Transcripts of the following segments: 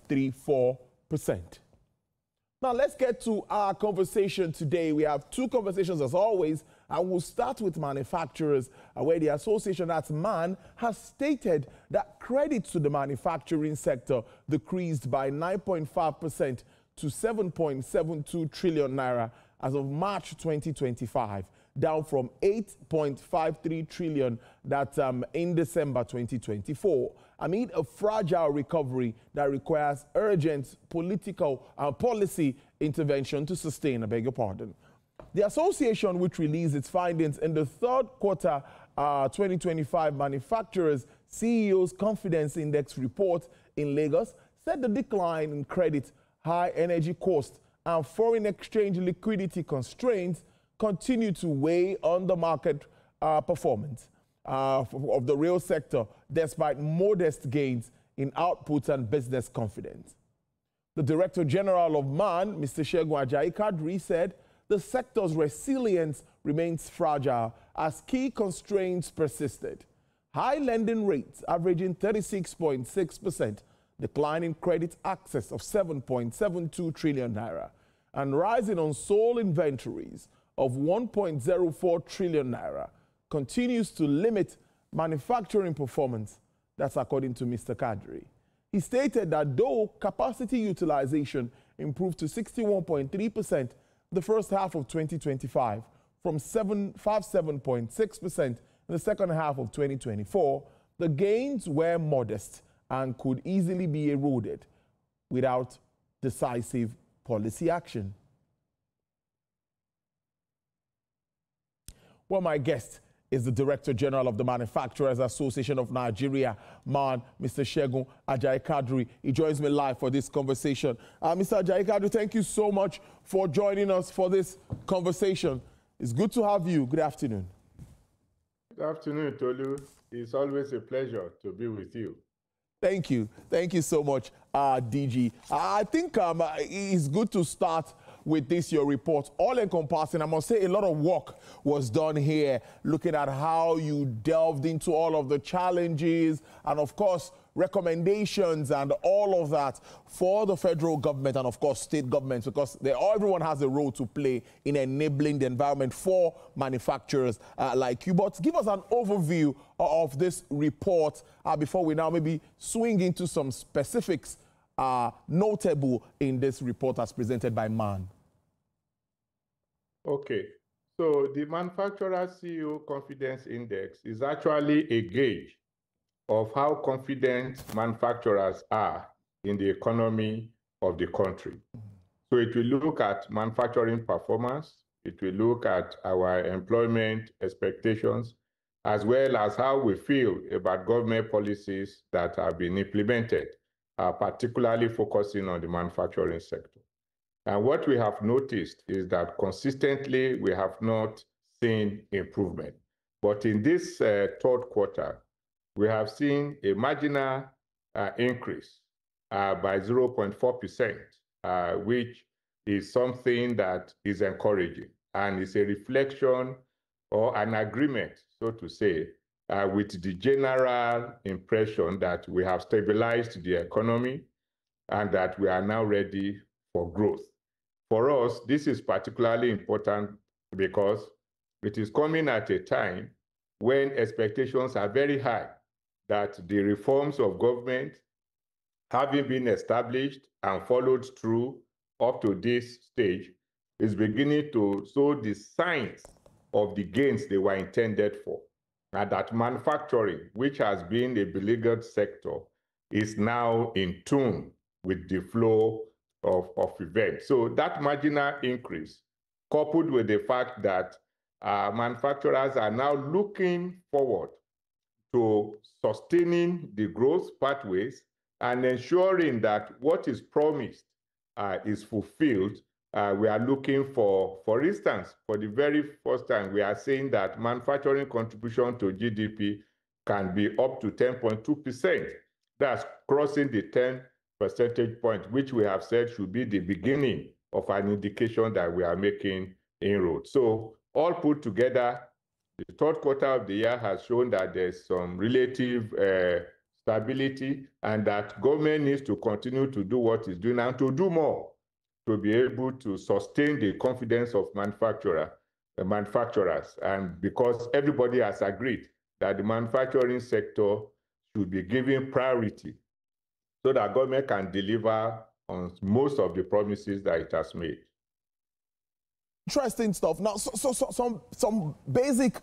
0.34%. Now, let's get to our conversation today. We have two conversations as always, and we'll start with manufacturers, where the association, that's MAN, has stated that credit to the manufacturing sector decreased by 9.5% to 7.72 trillion naira as of March 2025, down from 8.53 trillion that in December 2024, amid a fragile recovery that requires urgent political and policy intervention to sustain, I beg your pardon. The association, which released its findings in the third quarter 2025 Manufacturers CEO's Confidence Index report in Lagos, said the decline in credit, high energy costs, and foreign exchange liquidity constraints continue to weigh on the market performance of the real sector, despite modest gains in output and business confidence. The Director General of MAN, Mr. Segun Ajayi-Kadri, said the sector's resilience remains fragile as key constraints persisted. High lending rates averaging 36.6%, decline in credit access of 7.72 trillion naira, and rising unsold inventories of 1.04 trillion naira continues to limit manufacturing performance. That's according to Mr. Kadri. He stated that though capacity utilization improved to 61.3% the first half of 2025 from 57.6% in the second half of 2024, the gains were modest and could easily be eroded without decisive policy action. Well, my guest is the Director General of the Manufacturers Association of Nigeria, MAN, Mr. Segun Ajayi-Kadri. He joins me live for this conversation. Mr. Ajayi-Kadri, thank you so much for joining us for this conversation. It's good to have you. Good afternoon. Good afternoon, Tolu. It's always a pleasure to be with you. Thank you. Thank you so much, DG. I think it's good to start with this, your report, all-encompassing. I must say a lot of work was done here, looking at how you delved into all of the challenges and, of course, recommendations and all of that for the federal government and, of course, state governments, because everyone has a role to play in enabling the environment for manufacturers like you. But give us an overview of this report before we now maybe swing into some specifics notable in this report as presented by MAN. Okay, so the Manufacturer CEO Confidence Index is actually a gauge of how confident manufacturers are in the economy of the country. So it will look at manufacturing performance, it will look at our employment expectations, as well as how we feel about government policies that have been implemented, particularly focusing on the manufacturing sector. And what we have noticed is that consistently we have not seen improvement. But in this third quarter, we have seen a marginal increase by 0.4%, which is something that is encouraging and is a reflection or an agreement, so to say, with the general impression that we have stabilized the economy and that we are now ready for growth. For us, this is particularly important because it is coming at a time when expectations are very high that the reforms of government, having been established and followed through up to this stage, is beginning to show the signs of the gains they were intended for. And that manufacturing, which has been a beleaguered sector, is now in tune with the flow of events. So that marginal increase, coupled with the fact that manufacturers are now looking forward to sustaining the growth pathways and ensuring that what is promised is fulfilled. We are looking for instance, for the very first time, we are saying that manufacturing contribution to GDP can be up to 10.2%. That's crossing the 10 percentage point, which we have said should be the beginning of an indication that we are making inroads. So all put together, the third quarter of the year has shown that there's some relative stability, and that government needs to continue to do what it's doing and to do more to be able to sustain the confidence of manufacturers. And because everybody has agreed that the manufacturing sector should be given priority so that government can deliver on most of the promises that it has made. Interesting stuff. Now, some basic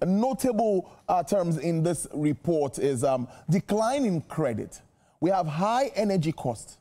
notable terms in this report is decline in credit. We have high energy costs,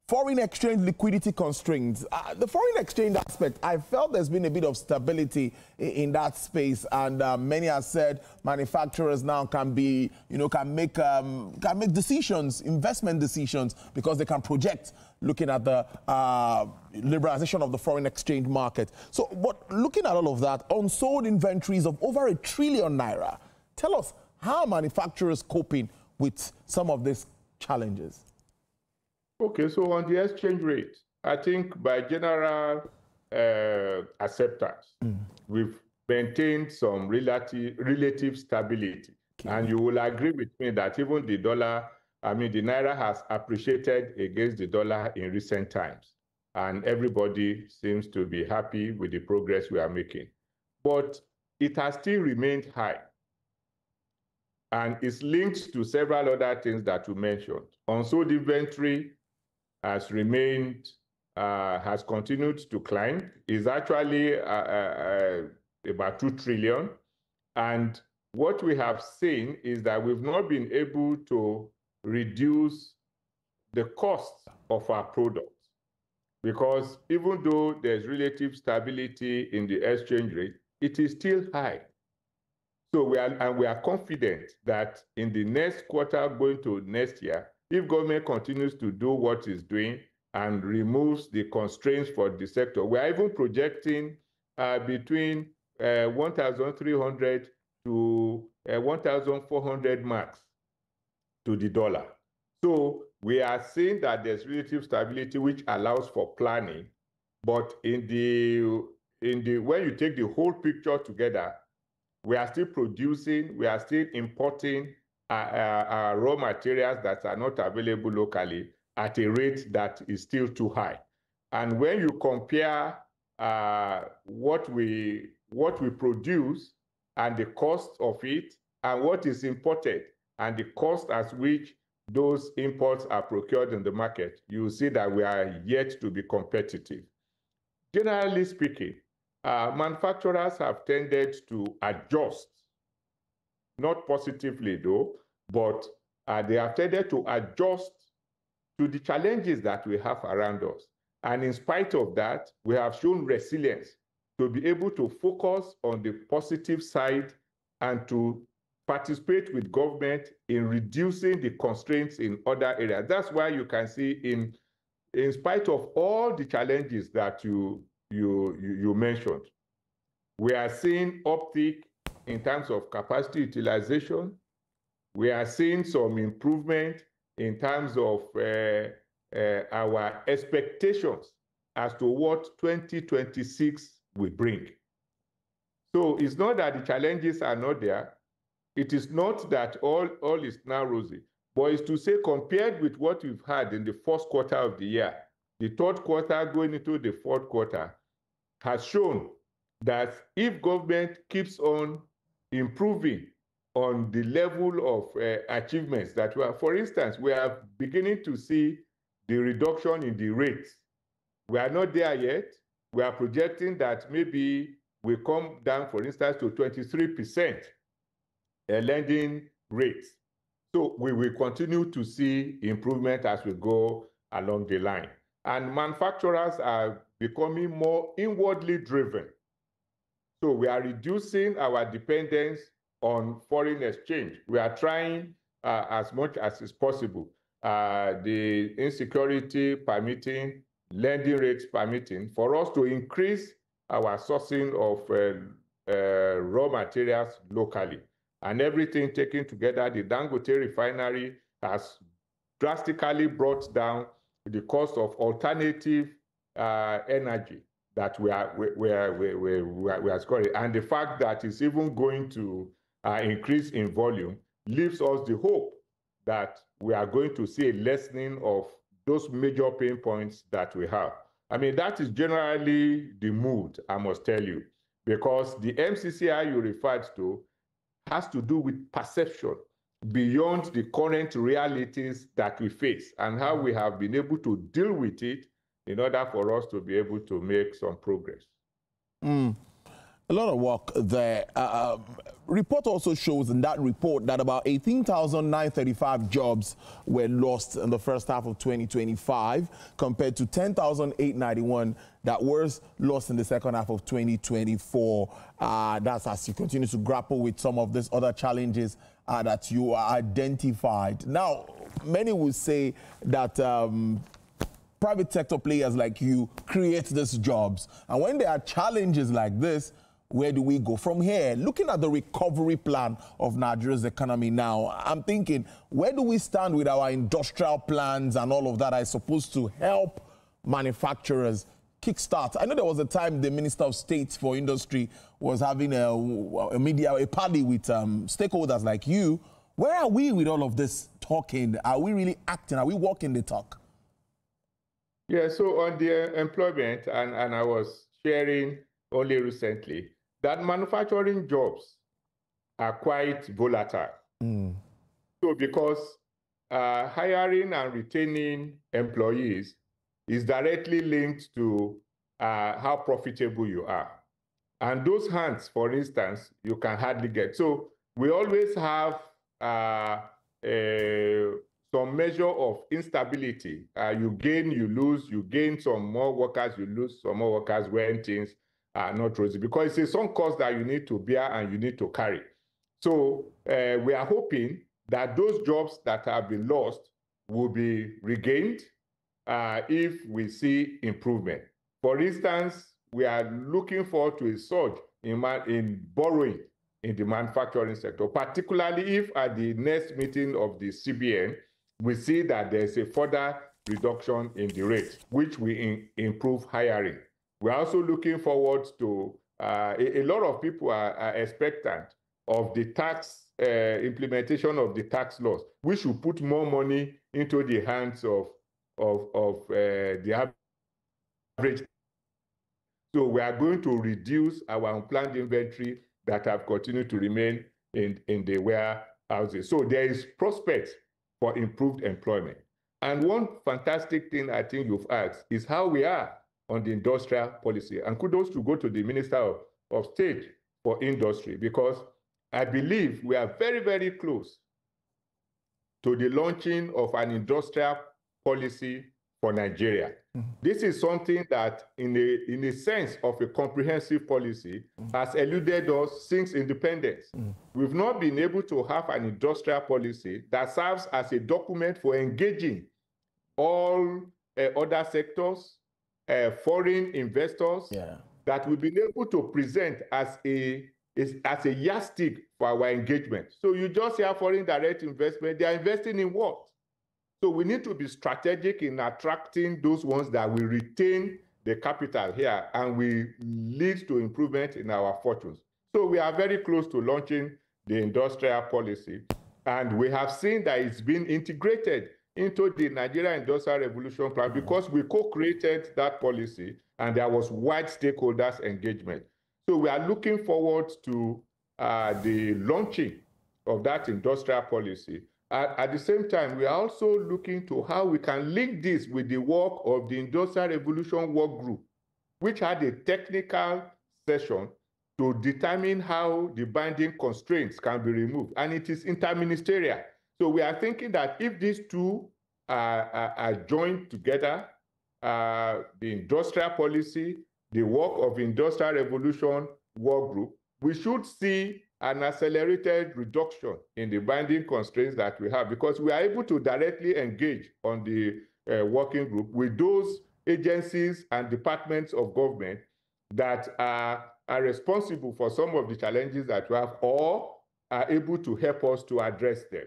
foreign exchange liquidity constraints. The foreign exchange aspect, I felt there's been a bit of stability in that space, and many have said manufacturers now can be, can make decisions, investment decisions, because they can project looking at the liberalization of the foreign exchange market. So, but looking at all of that, unsold inventories of over ₦1 trillion. Tell us how manufacturers coping with some of these challenges. Okay, so on the exchange rate, I think by general acceptance, we've maintained some relative stability. Okay. And you will agree with me that even the naira has appreciated against the dollar in recent times. And everybody seems to be happy with the progress we are making. But it has still remained high. And it's linked to several other things that you mentioned. Unsold inventory has continued to climb. It's actually about 2 trillion. And what we have seen is that we've not been able to reduce the cost of our products, because even though there's relative stability in the exchange rate, it is still high. So we are confident that in the next quarter going to next year, if government continues to do what it's doing and removes the constraints for the sector, we are even projecting between 1,300 to 1,400 marks to the dollar. So we are seeing that there's relative stability, which allows for planning. But when you take the whole picture together, we are still producing, we are still importing raw materials that are not available locally at a rate that is still too high. And when you compare what we produce and the cost of it and what is imported and the cost at which those imports are procured in the market, you see that we are yet to be competitive. Generally speaking, manufacturers have tended to adjust, not positively though, but they have tended to adjust to the challenges that we have around us. And in spite of that, we have shown resilience to be able to focus on the positive side and to participate with government in reducing the constraints in other areas. That's why you can see in spite of all the challenges that you mentioned, we are seeing uptick in terms of capacity utilization. We are seeing some improvement in terms of our expectations as to what 2026 will bring. So it's not that the challenges are not there. It is not that all is now rosy, but it's to say compared with what we've had in the first quarter of the year, the third quarter going into the fourth quarter has shown that if government keeps on improving on the level of achievements that we have, for instance, we are beginning to see the reduction in the rates. We are not there yet. We are projecting that maybe we come down, for instance, to 23% lending rates. So we will continue to see improvement as we go along the line. And manufacturers are becoming more inwardly driven. So we are reducing our dependence on foreign exchange. We are trying as much as is possible, the insecurity permitting, lending rates permitting, for us to increase our sourcing of raw materials locally. And everything taken together, the Dangote refinery has drastically brought down the cost of alternative energy that we are scoring. And the fact that it's even going to increase in volume leaves us the hope that we are going to see a lessening of those major pain points that we have. I mean, that is generally the mood, I must tell you, because the MCCI you referred to has to do with perception beyond the current realities that we face and how we have been able to deal with it in order for us to be able to make some progress. A lot of work there. Report also shows in that report that about 18,935 jobs were lost in the first half of 2025 compared to 10,891 that were lost in the second half of 2024. That's as you continue to grapple with some of these other challenges that you identified. Now, many will say that private sector players like you create these jobs. And when there are challenges like this, where do we go from here? Looking at the recovery plan of Nigeria's economy now, I'm thinking, where do we stand with our industrial plans and all of that is supposed to help manufacturers kickstart? I know there was a time the Minister of State for Industry was having a party with stakeholders like you. Where are we with all of this talking? Are we really acting? Are we walking the talk? Yeah, so on the employment, and I was sharing only recently, that manufacturing jobs are quite volatile. So because hiring and retaining employees is directly linked to how profitable you are. And those hands, for instance, you can hardly get. So we always have some measure of instability. You gain, you lose, you gain some more workers, you lose some more workers when things are not rosy, because it's a some cost that you need to bear and you need to carry. So we are hoping that those jobs that have been lost will be regained if we see improvement. For instance, we are looking forward to a surge in borrowing in the manufacturing sector, particularly if at the next meeting of the CBN, we see that there's a further reduction in the rate, which will improve hiring. We're also looking forward to, a lot of people are expectant of the tax implementation of the tax laws. We should put more money into the hands of the average. So we are going to reduce our unplanned inventory that have continued to remain in the warehouses. So there is prospect for improved employment. And one fantastic thing I think you've asked is how we are on the industrial policy. And kudos to go to the Minister of State for Industry, because I believe we are very, very close to the launching of an industrial policy for Nigeria. This is something that, in a sense of a comprehensive policy, has eluded us since independence. We've not been able to have an industrial policy that serves as a document for engaging all other sectors, foreign investors, that we've been able to present as a yardstick for our engagement. So you just hear foreign direct investment, they are investing in what? So we need to be strategic in attracting those ones that will retain the capital here and will lead to improvement in our fortunes. So we are very close to launching the industrial policy, and we have seen that it's been integrated into the Nigerian Industrial Revolution Plan because we co-created that policy and there was wide stakeholders engagement. So we are looking forward to the launching of that industrial policy. At the same time, we are also looking to how we can link this with the work of the Industrial Revolution Work Group, which had a technical session to determine how the binding constraints can be removed. And it is interministerial. So we are thinking that if these two are joined together, the industrial policy, the work of Industrial Revolution Work Group, we should see an accelerated reduction in the binding constraints that we have, because we are able to directly engage on the working group with those agencies and departments of government that are responsible for some of the challenges that we have or are able to help us to address them.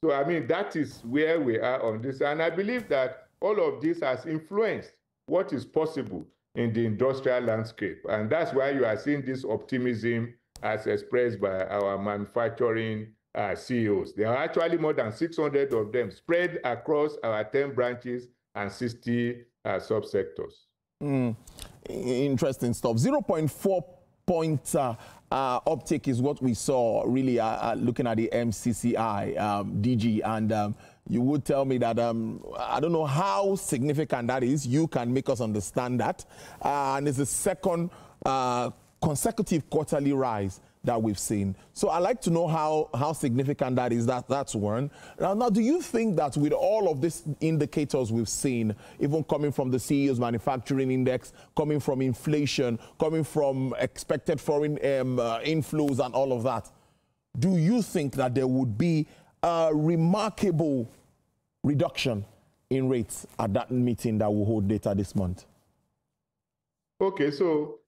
So, I mean, that is where we are on this. And I believe that all of this has influenced what is possible in the industrial landscape. And that's why you are seeing this optimism as expressed by our manufacturing CEOs. There are actually more than 600 of them spread across our 10 branches and 60 subsectors. Interesting stuff. 0.4 point uptick is what we saw, really, looking at the MCCI, DG, and you would tell me that I don't know how significant that is. You can make us understand that. And it's the second consecutive quarterly rise that we've seen. So I'd like to know how significant that is. That's one. Now, do you think that with all of these indicators we've seen, even coming from the CEO's manufacturing index, coming from inflation, coming from expected foreign inflows and all of that, do you think that there would be a remarkable reduction in rates at that meeting that will hold later this month? Okay, so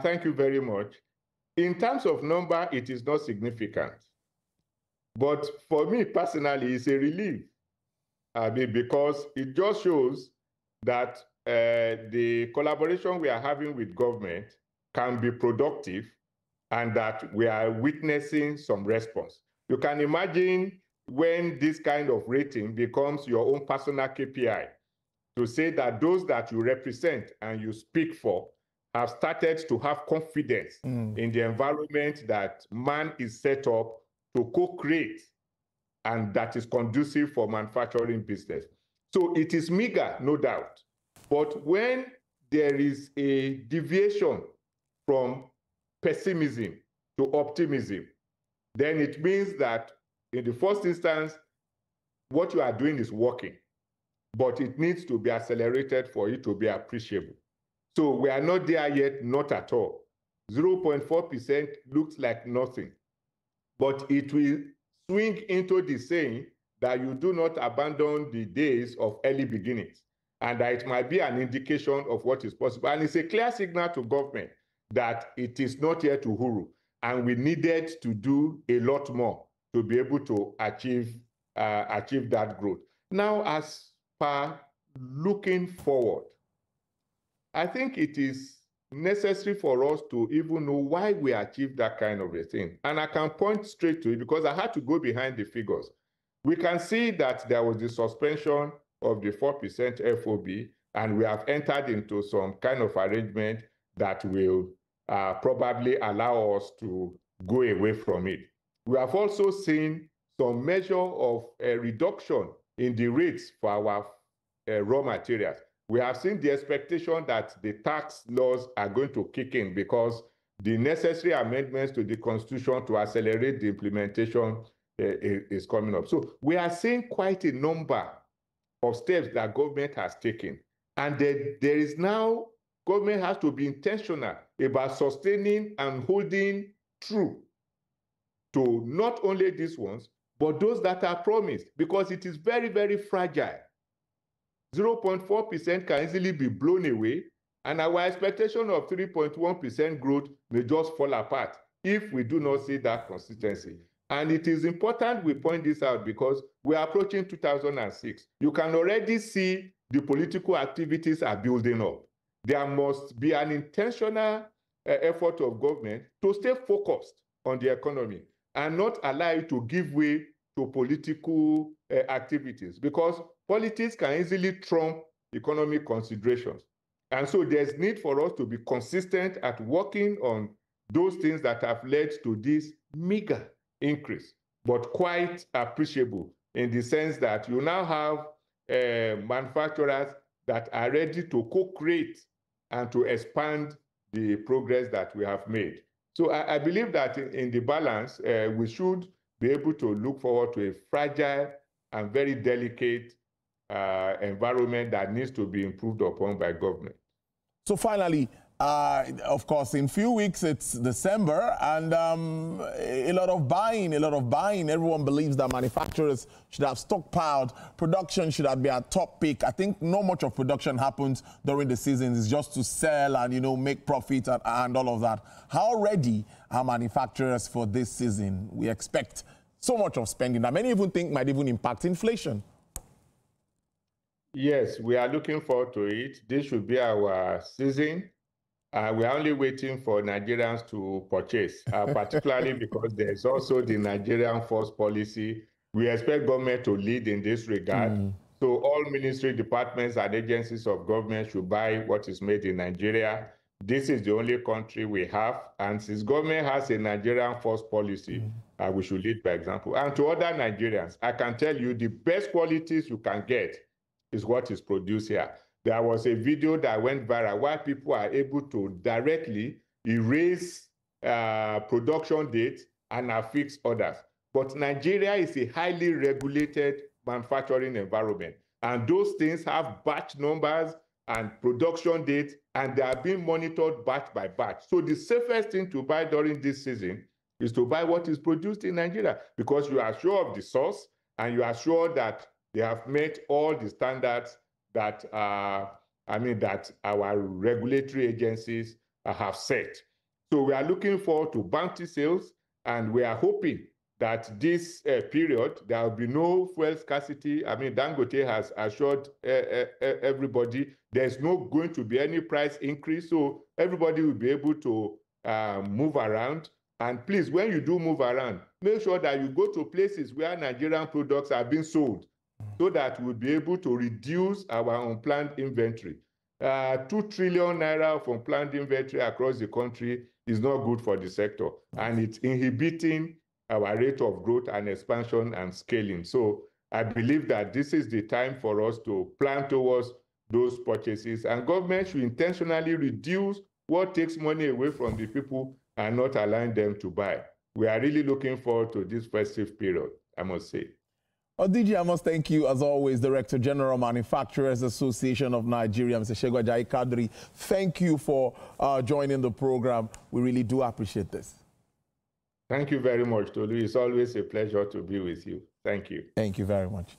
thank you very much. In terms of number, it is not significant. But for me personally, it's a relief. Because it just shows that the collaboration we are having with government can be productive and that we are witnessing some response. You can imagine when this kind of rating becomes your own personal KPI, to say that those that you represent and you speak for have started to have confidence in the environment that man is set up to co-create and that is conducive for manufacturing business. So it is meager, no doubt. But when there is a deviation from pessimism to optimism, then it means that in the first instance, what you are doing is working, but it needs to be accelerated for it to be appreciable. So we are not there yet, not at all. 0.4% looks like nothing, but it will swing into the saying that you do not abandon the days of early beginnings, and that it might be an indication of what is possible. And it's a clear signal to government that it is not yet uhuru, and we needed to do a lot more to be able to achieve that growth. Now, as per looking forward, I think it is necessary for us to even know why we achieved that kind of a thing. And I can point straight to it because I had to go behind the figures. We can see that there was the suspension of the 4% FOB, and we have entered into some kind of arrangement that will probably allow us to go away from it. We have also seen some measure of a reduction in the rates for our raw materials. We have seen the expectation that the tax laws are going to kick in because the necessary amendments to the Constitution to accelerate the implementation is coming up. So we are seeing quite a number of steps that government has taken. And there is now, government has to be intentional about sustaining and holding true to not only these ones, but those that are promised, because it is very, very fragile. 0.4% can easily be blown away, and our expectation of 3.1% growth may just fall apart if we do not see that consistency. And it is important we point this out because we are approaching 2006. You can already see the political activities are building up. There must be an intentional effort of government to stay focused on the economy and not allow it to give way to political activities, because politics can easily trump economic considerations. And so there's need for us to be consistent at working on those things that have led to this meager increase, but quite appreciable in the sense that you now have manufacturers that are ready to co-create and to expand the progress that we have made. So I believe that in the balance, we should be able to look forward to a fragile and very delicate environment that needs to be improved upon by government. So finally, of course, in a few weeks, it's December, and a lot of buying. Everyone believes that manufacturers should have stockpiled. Production should have been at top peak. I think not much of production happens during the seasons. It's just to sell and, you know, make profit and all of that. How ready are manufacturers for this season? We expect so much of spending that many even think might even impact inflation. Yes, we are looking forward to it. This should be our season. we are only waiting for Nigerians to purchase, particularly because there's also the Nigerian force policy. We expect government to lead in this regard. So all ministry departments and agencies of government should buy what is made in Nigeria. This is the only country we have. And since government has a Nigerian force policy, we should lead by example. And to other Nigerians, I can tell you the best qualities you can get is what is produced here. There was a video that went viral where people are able to directly erase production dates and affix orders. But Nigeria is a highly regulated manufacturing environment. And those things have batch numbers and production dates, and they are being monitored batch by batch. So the safest thing to buy during this season is to buy what is produced in Nigeria, because you are sure of the source and you are sure that they have met all the standards that that our regulatory agencies have set. So we are looking forward to bounty sales, and we are hoping that this period, there will be no fuel scarcity. I mean, Dangote has assured everybody there's not going to be any price increase, so everybody will be able to move around. And please, when you do move around, make sure that you go to places where Nigerian products are being sold, so that we'll be able to reduce our unplanned inventory. 2 trillion naira of unplanned inventory across the country is not good for the sector, and it's inhibiting our rate of growth and expansion and scaling. So I believe that this is the time for us to plan towards those purchases, and government should intentionally reduce what takes money away from the people and not allowing them to buy. We are really looking forward to this festive period, I must say. DG, I must thank you, as always, Director General, Manufacturers Association of Nigeria, Mr. Segun Ajayi Kadri. Thank you for joining the program. We really do appreciate this. Thank you very much, Tolu. It's always a pleasure to be with you. Thank you. Thank you very much.